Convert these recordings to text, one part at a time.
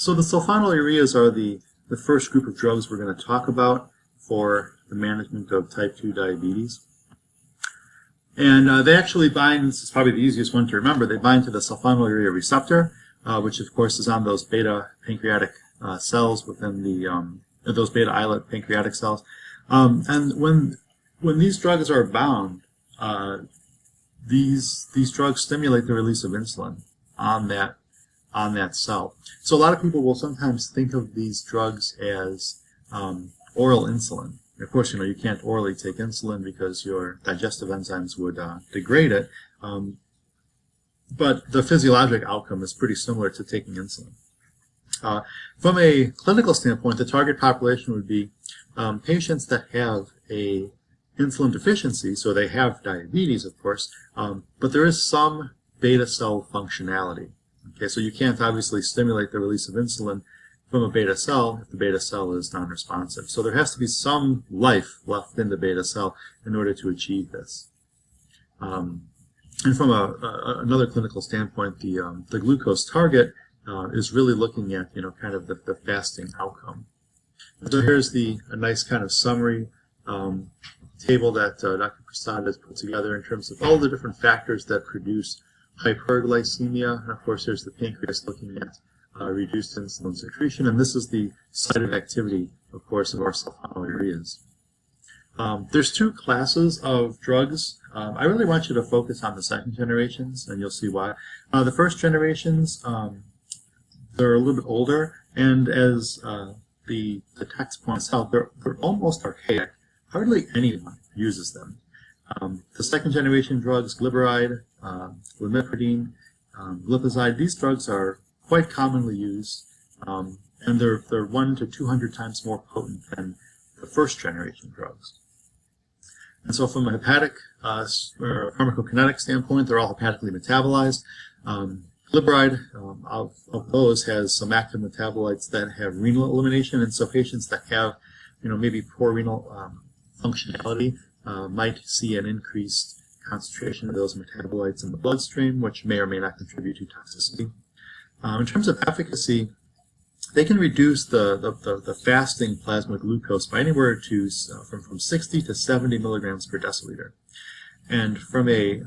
So the sulfonylureas are the first group of drugs we're going to talk about for the management of type 2 diabetes. And they actually bind, this is probably the easiest one to remember, they bind to the sulfonylurea receptor, which of course is on those beta pancreatic cells within the, those beta islet pancreatic cells. And when these drugs are bound, these drugs stimulate the release of insulin on that cell. So a lot of people will sometimes think of these drugs as oral insulin. Of course, you can't orally take insulin because your digestive enzymes would degrade it, but the physiologic outcome is pretty similar to taking insulin. From a clinical standpoint, the target population would be patients that have a insulin deficiency, so they have diabetes, of course, but there is some beta cell functionality. Okay, so you can't obviously stimulate the release of insulin from a beta cell if the beta cell is non-responsive. So there has to be some life left in the beta cell in order to achieve this. And from another clinical standpoint, the glucose target is really looking at kind of the fasting outcome. So here's a nice kind of summary table that Dr. Prasad has put together in terms of all the different factors that produce hyperglycemia. And of course, there's the pancreas looking at reduced insulin secretion, and this is the site of activity, of course, of our sulfonylureas. There's two classes of drugs. I really want you to focus on the second generations, and you'll see why. The first generations, they're a little bit older, and as the text points out, they're almost archaic. Hardly anyone uses them. The second generation drugs, glyburide, lamipridine, glipizide, these drugs are quite commonly used, and they're 100 to 200 times more potent than the first generation drugs. And so from a hepatic or pharmacokinetic standpoint, they're all hepatically metabolized. Glyburide of those has some active metabolites that have renal elimination, and so patients that have maybe poor renal functionality might see an increased concentration of those metabolites in the bloodstream, which may or may not contribute to toxicity. In terms of efficacy, they can reduce the fasting plasma glucose by anywhere to from 60 to 70 milligrams per deciliter. And from a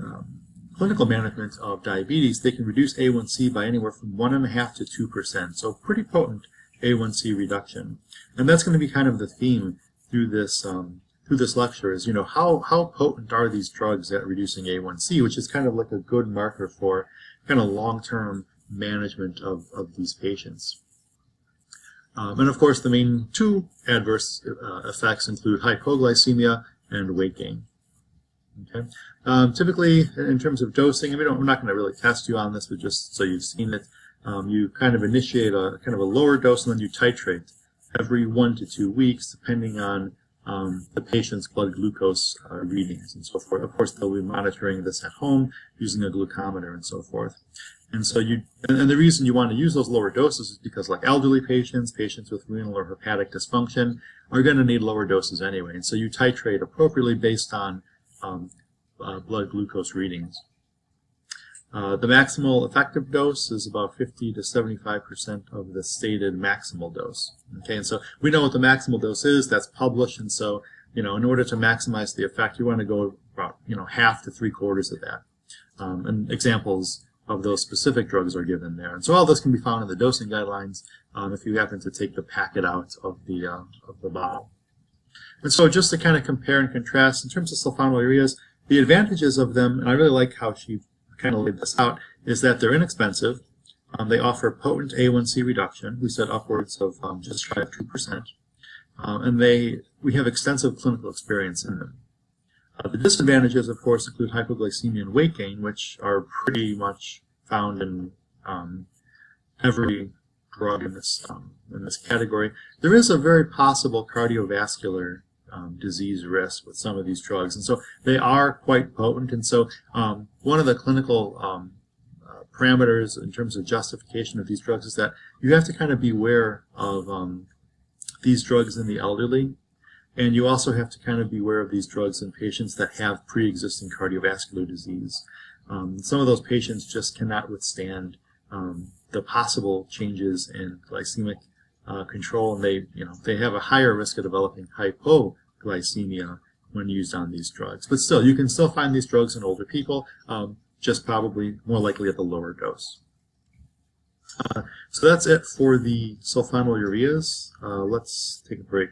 clinical management of diabetes, they can reduce A1C by anywhere from 1.5% to 2%. So pretty potent A1C reduction. And that's going to be kind of the theme through this lecture is, how potent are these drugs at reducing A1C, which is kind of like a good marker for kind of long-term management of these patients. And of course, the main two adverse effects include hypoglycemia and weight gain. Okay. Typically, in terms of dosing, and we're not going to really test you on this, but just so you've seen it, you kind of initiate a kind of a lower dose and then you titrate every 1 to 2 weeks, depending on the patient's blood glucose readings and so forth. Of course, they'll be monitoring this at home using a glucometer and so forth. And so and the reason you want to use those lower doses is because, like elderly patients, patients with renal or hepatic dysfunction, are going to need lower doses anyway. And so you titrate appropriately based on blood glucose readings. The maximal effective dose is about 50 to 75% of the stated maximal dose. Okay, and so we know what the maximal dose is. That's published, and so in order to maximize the effect, you want to go about half to 3/4 of that. And examples of those specific drugs are given there. And so all this can be found in the dosing guidelines if you happen to take the packet out of the bottle. And so just to kind of compare and contrast, in terms of sulfonylureas, the advantages of them, and I really like how she kind of laid this out, is that they're inexpensive. They offer potent A1C reduction. We said upwards of just shy of 2%. And we have extensive clinical experience in them. The disadvantages, of course, include hypoglycemia and weight gain, which are pretty much found in every drug in this category. There is a very possible cardiovascular disease risk with some of these drugs, and so they are quite potent. And so one of the clinical parameters in terms of justification of these drugs is that you have to kind of beware of these drugs in the elderly. And you also have to kind of be aware of these drugs in patients that have pre-existing cardiovascular disease. Some of those patients just cannot withstand the possible changes in glycemic control, and they have a higher risk of developing hypoglycemia when used on these drugs. But still, you can still find these drugs in older people, just probably more likely at the lower dose. So that's it for the sulfonylureas. Let's take a break.